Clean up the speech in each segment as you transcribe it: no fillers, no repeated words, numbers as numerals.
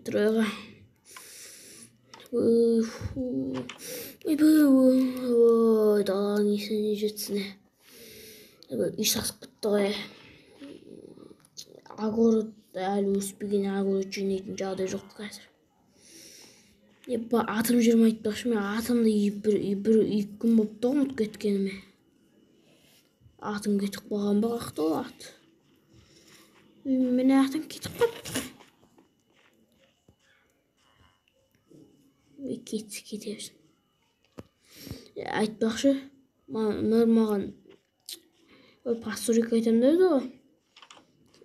Тройка. Даланың есіне жетсіне. Үй сасып кетті ғой. Огород әлі өспеген огород жинайтын жағдай жоқ қазір. Атым жүрмейді бақшы, мен атымды екі күн болыпты ғой ұмытып кеткеніме. Атым кетіп қалған ба, қақты ол ат. Мен атым кетіп қалыпты. Кете берсін. Айтпақшы, маған постройка айтам деді ғой.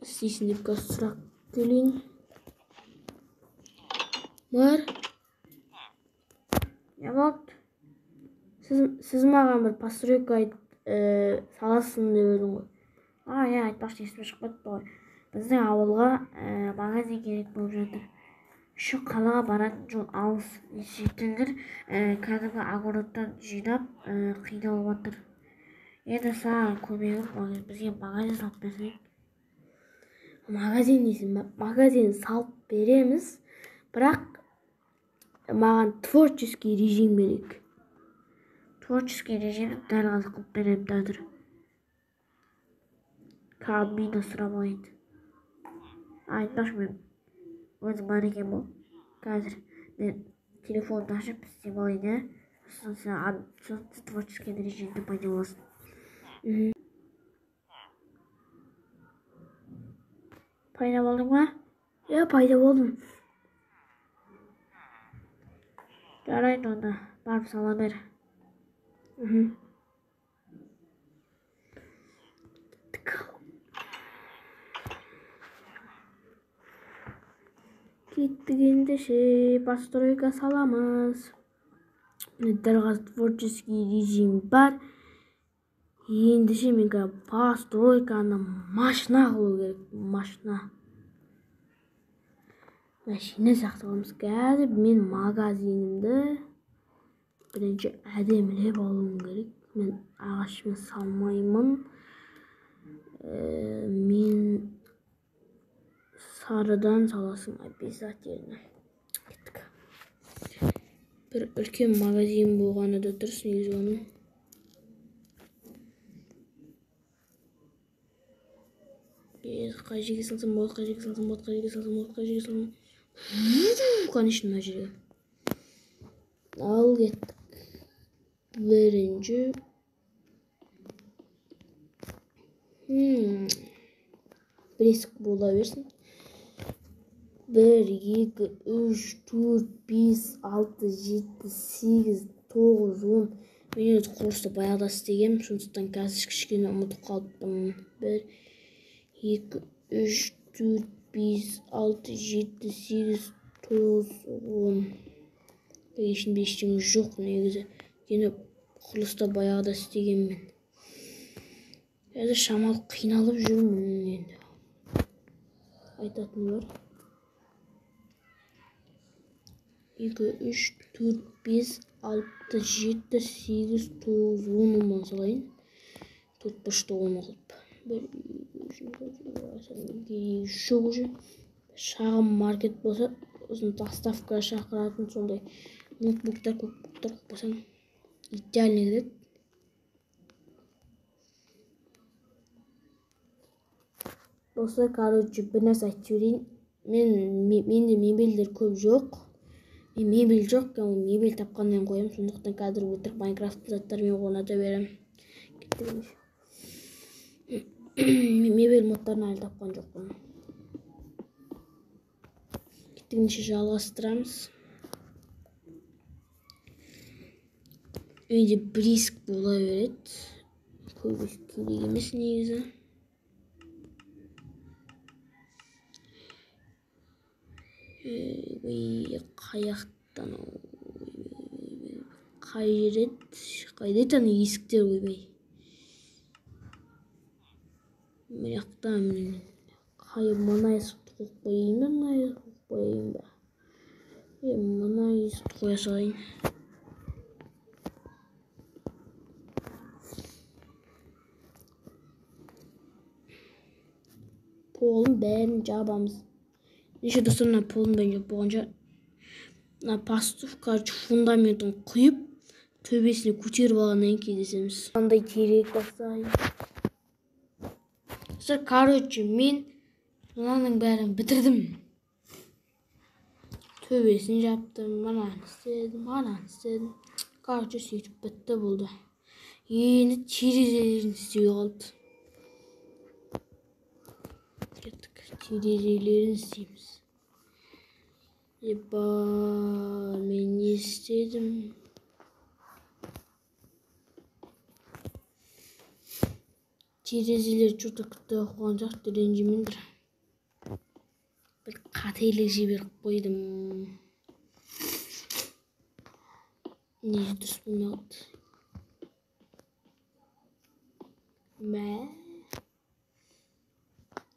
Істейсің деп қазір сұрақ келейін. Мөр. Не болды? Сіз маған бір постройка саласың деп едім ғой. Айтпақшы есіме шықпады ғой. Біздің ауылға магазин керек болып жатыр. Şu қалаға баратын жол алыс. Жетіңдер кәдімгі огородтан жинап қиналып жатыр. Енді саған көмегім бізге магазин салып берсең. Магазин дейсің, магазин салып береміз, бірақ маған творческий режим керек. Творческий режим дәл қазір қылып беремін дәдір. Кабина сұрап алайын. Айтпақшы мен өзім бар екен бұл. Қазір мен телефонды ашып істеп алайын, сосын творческий режимді пайда боласың. Пайда болдың ба? Пайда болдым. Жарайды онда, барып сала бер. Kеттік ендеше, постройка саламыз. Дәл қазір творческий режим бар. Ендеше мен постройканы машина қылу керек. Машина сақтығымыз қазір. Мен магазинімді бірінші әдемілеп алуым керек. Мен ағашымен салмаймын. Мен сарыдан саласың обязательно. Бір үлкен магазин болғаны да дұрыс негізі оның. Қай жерге салсам болады, қай жерге салсам болады, қай жерге салсам болады, қай жерге салсам болады. Конечно, мына жерге. Ал кеттік. Бірінші. Бреск бола берсін. 1, 2, 3, 4, 5, 6, 7, 8, 9, 10. Мен өз құрысты баяғыда істегем, сондықтан қазір кішкене ұмытып қалыппын. 1, 2, 3, 4, 5, 6, 7, 8, 9, 10. Ешінде ештеңе жоқ негізі. Енді құрылыста баяғыда істегем мен. Қазір шамалы қиналып жүрмін енді. Айтатын бар. 2, 3, 4, 5, 6, 7, 8, 9, 10 ұман салайын. 4 башты 10 қылып. 1, 2, 3, жоқ уже. Шағын маркет болса, ұзын доставка шақыратын сондай ноутбуктар, көкбуктар қойсаң идеально кетеді. Осы, короче, бір нәрсе айтып жіберейін. Менде мебельдер көп жоқ. Мен мебель жоқ, мебель тапқаннан қоям, сондықтан қазір өтірік Майнкрафт заттармен орната берем. Мебель модтарын әлі тапқан жоқпын. Кеттігінше жалғастырамыз. Үйде бриск бола береді. Көбесі керек емес негізі. Қаяқтан қайдеттен есіктер ойбай. Маяқтан мына есікті қойып қойайын ба, мына есікті қойып қойайын ба. Мына есікті қоя салайын. polun bärini jabamyz. Neşe dostlarına polun bence boğunca pastufka fundamentin kuyup töbesini көтеріп алғаннан кейін десеміз. Қандай керек бастайын. Короче, мен мынаның бәрін бітірдім. Töbesini yaptım, ananı istedim. Короче, сөйтіп бітті болды. Енді терезелерін істеуге қалды. Кеттік, терезелерін істейміз. Мен не істедім? Terezелер что-то күтті қойған сияқты ренжімеңдер. Bir қателік жіберіп қойдым. Не дұрыс болмай қалды.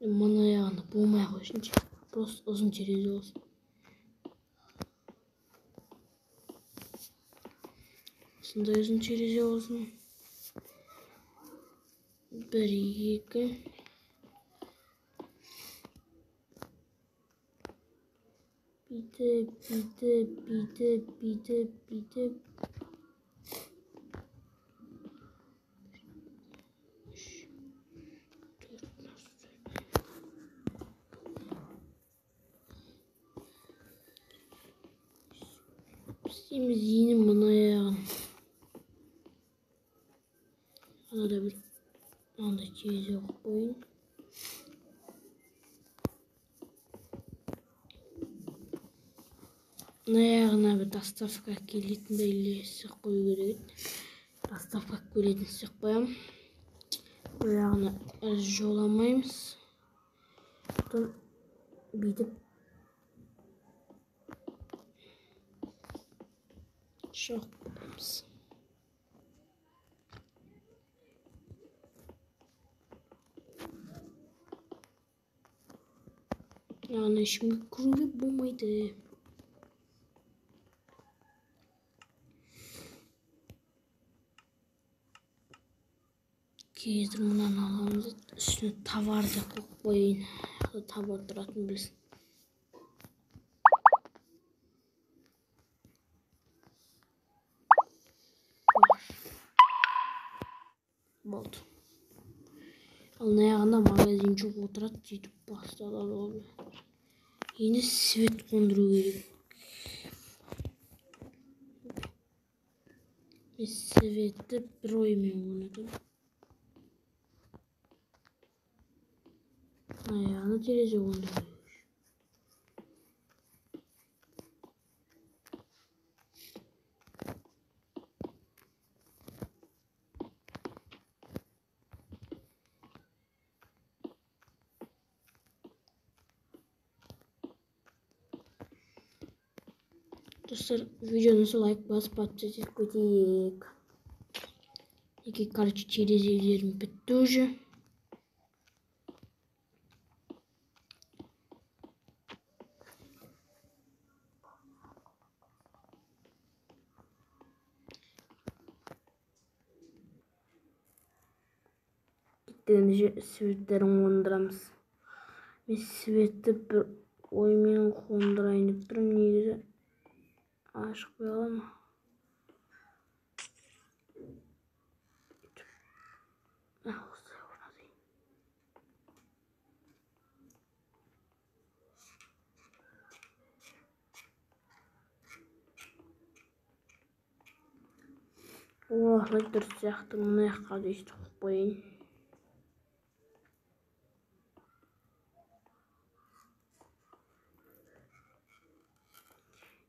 Мына аяғында болмай қойсыншы. Просто ұзын терезе болсын. Осындай ұзын терезе болсын. 1, 2. Бүйтіп. Biz yine bana ya. Ana da bir anda çiz yok oyun. Ayağına bir dostavka kilitinde ilgisi koyu gerek. Dostavka kilitini sıkmayalım. Ayağına jolamayız. Buradan bitip şok bulmamız. Yani şimdi kuruyu bulmaydı. Kezdір мұнан аламыз. Үстіне товар деп қойып қойын. Товар тұратын білсін. Болды. Ал аяғында магазин жоқ отырады, сөйтіп басталады ол. Енді свет қондыру керек. Светті бір оймен қондырдым. Ayağını tereзе қондыру. Dostlar, videonuzu like basıp atacak kötüyük. Короче, терезелерім бітті уже. Gittiğince svetтерін қондырамыз. Мен светті бір оймен қондырайын деп тұрмын, негізі ашық қоя аламын. Олай дұрыс сияқты, мына жаққа да өйстіп қойып қояйын.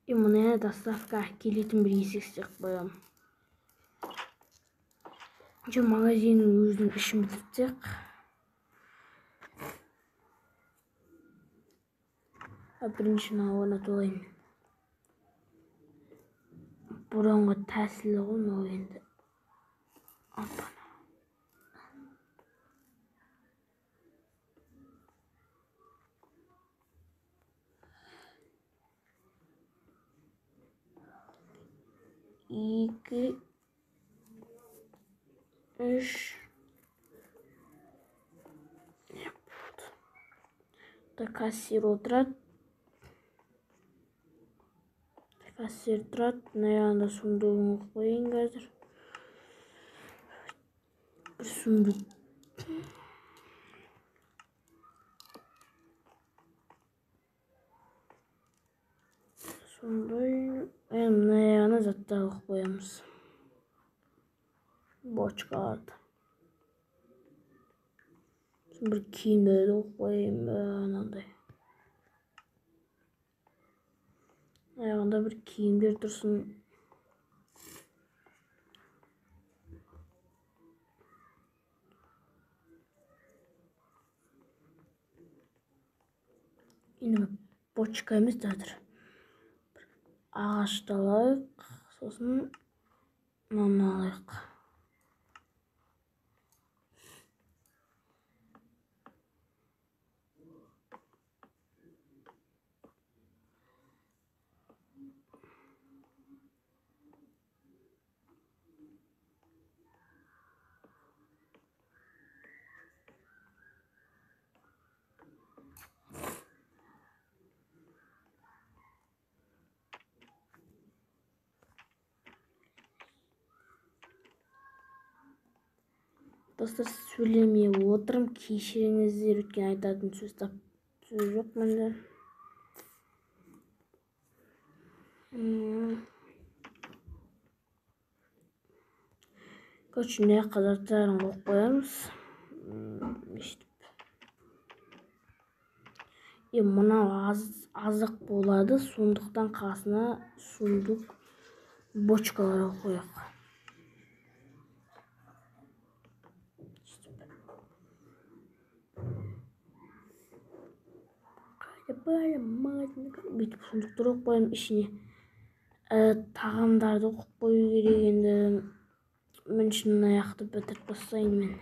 Мына доставка келетін бір есік істеп қоямын. Магазиннің өзінің ішін бітірсек. Біріншіні орнатып алайын. Бұрынғы тәсілі ғой, мынау енді. Апана. İki, üç. Кассир отырады. Кассир тұрады. Мына жағында сундугын қойайын қазір. Бір сундук. Сондай. Мына жағына заттарды қоямыз. Бочкаларды. Bir kiyimleri koyayım anандай. Ayağında bir kiyimler dursun. Yine boçkayımız dadır. Ağaçtalık, sosun nanalık. Dostlar söylemeye отырым, кешіріңіздер, өткен айтатын сөз жоқ мында. Короче, мына жаққа заттарын қойып қоямыз. Мынау азық болады, сондықтан қасына сундук бочкалар қояйық. Бүйтіп сундуктар қоямын, ішіне тағамдарды қою керек. Енді мен үшін мына жақты бітіріп тастайын мен.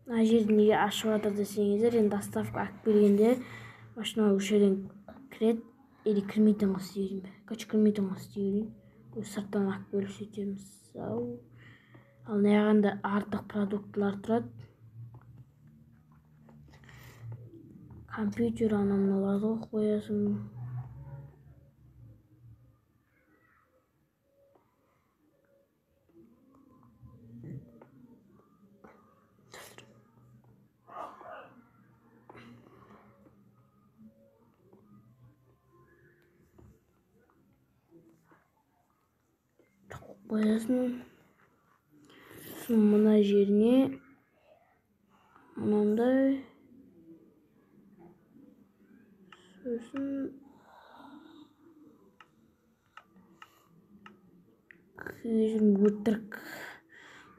Мына жерді неге ашып жатыр десеңіздер, енді доставка алып келгенде машина осы жерден кіреді. Или кірмейтін қыз істеймін. Короче, кірмейтін қыз істеймін. Сырттан алып келіп сөйтеміз. Ал мына жағында артық продуктылар тұрады. Компьютер мыналарды қоясың. Қоясың. Мына жеріне мынандай сосын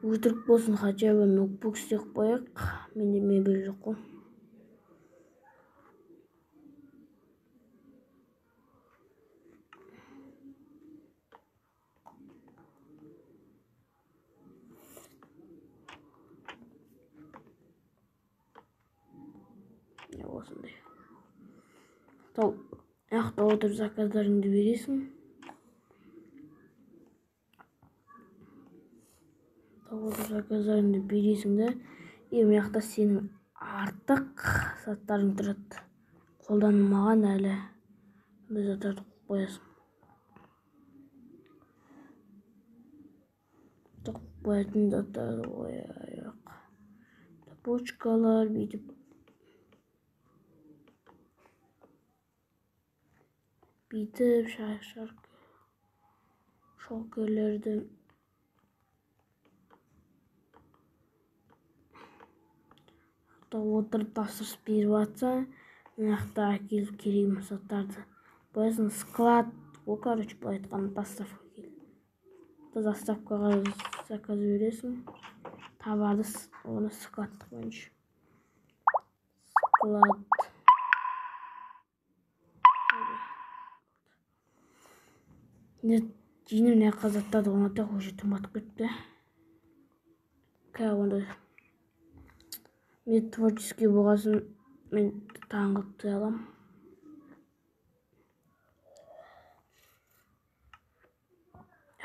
өтірік болсын, хотя бы ноутбук істеп қояйық. Менде мебель жоқ қой. Осындай. Жақта отырып заказдарыңды бересің. Заказдарыңды бересің де, мына жақта сенің артық заттарың тұрады. Қолданылмаған әлі. Бұл заттарды қоясың. Қоятын заттарды қояйық. Бочкалар бүйтіп. Шокерлерді отырып тапсырыс беріп жатса, мына жақта әкеліп керек заттарды қоясың. Склад, короче, былай айтқанда доставка келді. Доставкаға заказ бересің. Товарды оны складты қойыншы. Склад. Жиным не қазаттарды оңатақ уже тыматып кетті. Онда мен творческий болғасын мен таңғып тұй алам.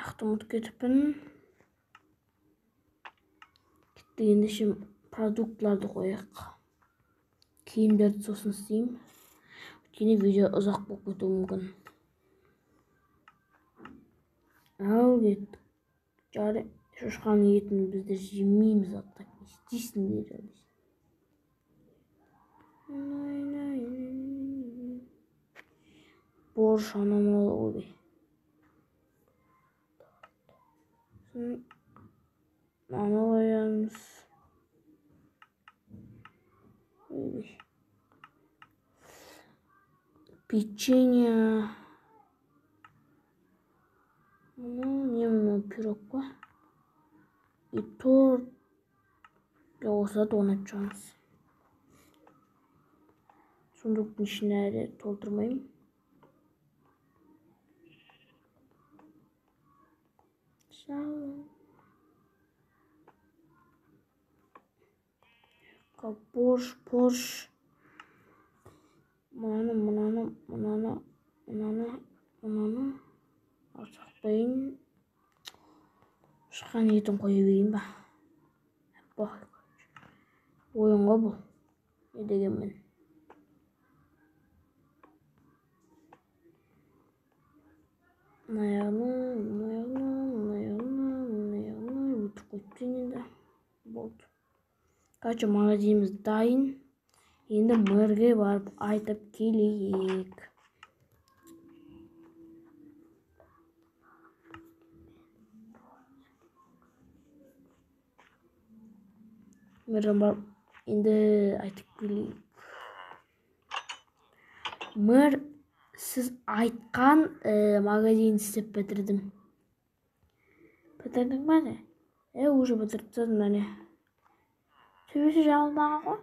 Аяқты ұмытып кетіппін. Кетпегенде шем продуктларды қояйық. Киімдерді сосын істеймін. Өйткені видео ұзақ болып кетуі мүмкін. Ал кеттік. Жары шошқаның етін біздер жемейміз аттак. Істейсің дейді. Борщ анамалы ойбай. Аны қоямыз. Печенье. Не мынау пирог па? И торт. Осы донат жамыз. Сундуктың ішіне әлі толтырмаймын. Борщ. Мынаны алсақпайын. Шыққан етін қойып берейін ба? Ойынға бұл. Не дегенмен. Аяғына өтіп қойыптен енді. Болды. Қачы магазиніміз дайын. Енді мөрге барып айтып келейік. Мөрге барып енді айтып келейік. Мөр, сіз айтқан магазин істеп бітірдім. Бітірдің ба не? Уже бітіріп тастадым мәне. Төбесі жабылмаған ғой?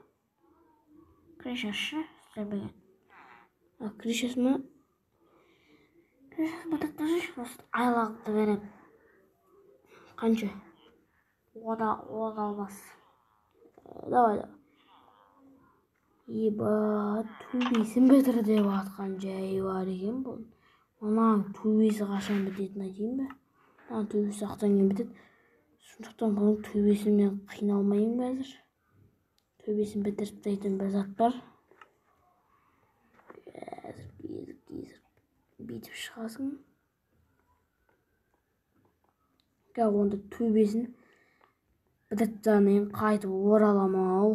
Крышасы істелмеген. Крышасы ма? Крышасы бітіріп айлақты берем. Қанша? Ода алмас. Давай. Еба, төбесін бітір деп атқан жайы бар екен бұл. Мұнаң төбесі қашан бітетін айтайын ба? Мұнаң төбесі ақтан кейін бітеді. Сондықтан бұның төбесімен қиналмайын ба әзір? Төбесін бітіріп тастайтын бір зат бар. Бүйтіп шығасың. Онда төбесін бітіріп тастағаннан қайтып ораламау.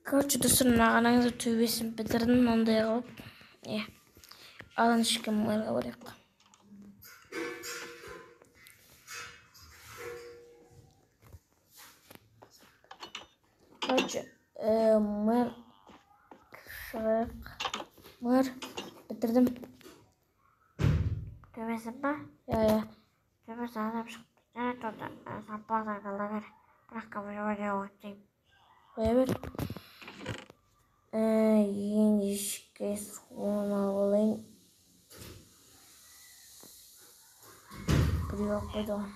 Короче, достар, мағанаңызды төбесін бітірдім, ондай қылып. Алан ешкім мөрге барайық. Короче, мөр бітірдім. Төбесін ба? Төбесін адам шықты. Және тұрды. Саппазар қалда бер. Бірақ көмір өтейм. Қоя бер. Енді ішке соңына болайын. Біреу қойды ғой.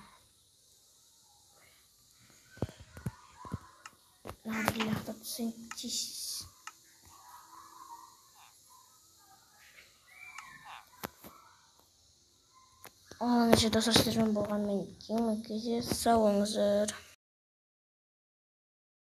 Надо лақтап түсін тейсіз. Оны неше достар сіздермен болғанмен кейін кездесіп сау болыңыздар.